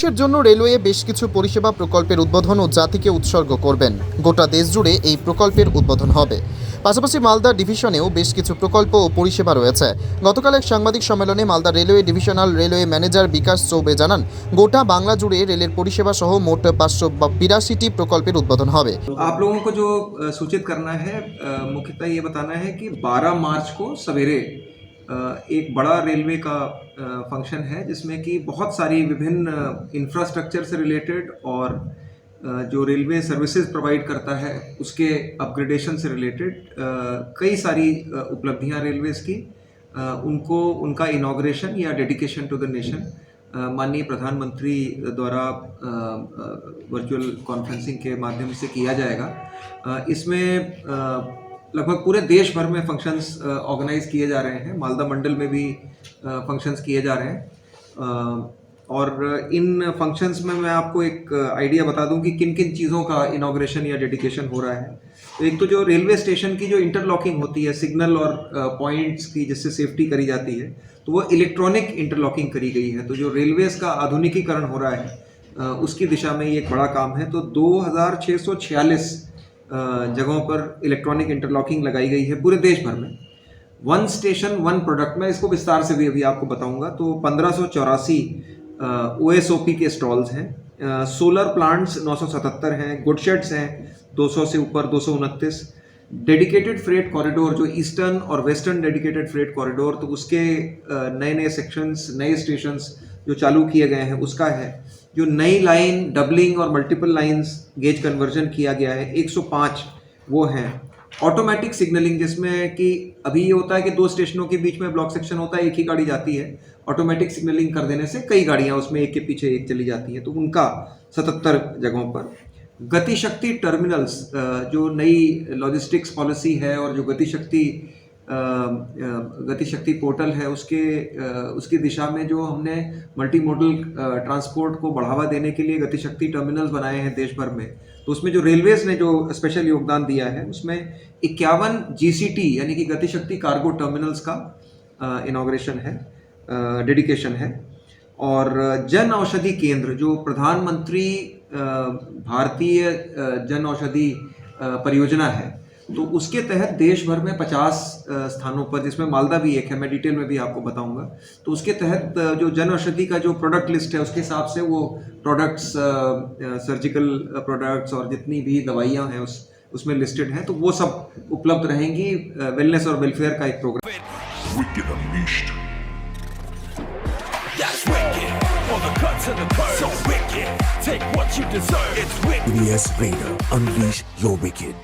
দেশের জন্য রেলওয়ে বেশ কিছু পরিষেবা প্রকল্পের উদ্বোধন ও জাতিকে উৎসর্গ করবেন। গোটা দেশ জুড়ে এই প্রকল্পের উদ্বোধন হবে। পাশাপাশি মালদা ডিভিশনেও বেশ কিছু প্রকল্প ও পরিষেবা রয়েছে। গতকাল এক সাংবাদিক সম্মেলনে Malda railway divisional railway manager Bikash Choubey জানান, গোটা বাংলা জুড়ে রেলের পরিষেবা সহ মোট 582টি প্রকল্পের উদ্বোধন হবে। आप लोगों को जो सूचित करना है, मुख्यतः ये बताना है कि 12 मार्च को सवेरे एक बड़ा रेलवे का फंक्शन है जिसमें कि बहुत सारी विभिन्न इंफ्रास्ट्रक्चर से रिलेटेड और जो रेलवे सर्विसेज प्रोवाइड करता है उसके अपग्रेडेशन से रिलेटेड कई सारी उपलब्धियां रेलवेज़ की उनको उनका इनॉग्रेशन या डेडिकेशन टू द नेशन माननीय प्रधानमंत्री द्वारा वर्चुअल कॉन्फ्रेंसिंग के माध्यम से किया जाएगा। इसमें लगभग पूरे देश भर में फंक्शंस ऑर्गेनाइज किए जा रहे हैं। मालदा मंडल में भी फंक्शंस किए जा रहे हैं और इन फंक्शंस में मैं आपको एक आइडिया बता दूं कि किन किन चीज़ों का इनॉग्रेशन या डेडिकेशन हो रहा है। तो एक तो जो रेलवे स्टेशन की जो इंटरलॉकिंग होती है सिग्नल और पॉइंट्स की, जिससे सेफ्टी करी जाती है, तो वो इलेक्ट्रॉनिक इंटरलॉकिंग करी गई है। तो जो रेलवेज़ का आधुनिकीकरण हो रहा है उसकी दिशा में ये एक बड़ा काम है। तो 2646 जगहों पर इलेक्ट्रॉनिक इंटरलॉकिंग लगाई गई है पूरे देश भर में। वन स्टेशन वन प्रोडक्ट, मैं इसको विस्तार से भी अभी आपको बताऊंगा। तो 1584 OSOP के स्टॉल्स हैं, सोलर प्लांट्स 977 हैं, गुड शेड्स हैं 200 से ऊपर 229, डेडिकेटेड फ्रेट कॉरिडोर जो ईस्टर्न और वेस्टर्न डेडिकेटेड फ्रेट कॉरिडोर, तो उसके नए नए सेक्शंस, नए स्टेशंस जो चालू किए गए हैं उसका है। जो नई लाइन डबलिंग और मल्टीपल लाइंस गेज कन्वर्जन किया गया है 105 वो हैं। ऑटोमेटिक सिग्नलिंग, जिसमें कि अभी ये होता है कि 2 स्टेशनों के बीच में ब्लॉक सेक्शन होता है, एक ही गाड़ी जाती है। ऑटोमेटिक सिग्नलिंग कर देने से कई गाड़ियां उसमें एक के पीछे एक चली जाती हैं, तो उनका 77 जगहों पर। गतिशक्ति टर्मिनल्स, जो नई लॉजिस्टिक्स पॉलिसी है और जो गतिशक्ति पोर्टल है उसकी दिशा में जो हमने मल्टी मॉडल ट्रांसपोर्ट को बढ़ावा देने के लिए गतिशक्ति टर्मिनल्स बनाए हैं देश भर में। तो उसमें जो रेलवेज़ ने जो स्पेशल योगदान दिया है उसमें 51 GCT यानी कि गतिशक्ति कार्गो टर्मिनल्स का इनॉग्रेशन है, डेडिकेशन है। और जन औषधि केंद्र, जो प्रधानमंत्री भारतीय जन औषधि परियोजना है, तो उसके तहत देश भर में 50 स्थानों पर, जिसमें मालदा भी एक है, मैं डिटेल में भी आपको बताऊंगा। तो उसके तहत जो जन औषधि का जो प्रोडक्ट लिस्ट है उसके हिसाब से वो प्रोडक्ट्स, सर्जिकल प्रोडक्ट्स और जितनी भी दवाइयाँ हैं उसमें लिस्टेड हैं, तो वो सब उपलब्ध रहेंगी। वेलनेस और वेलफेयर का एक programme. EBS Radar, unleash your wicked.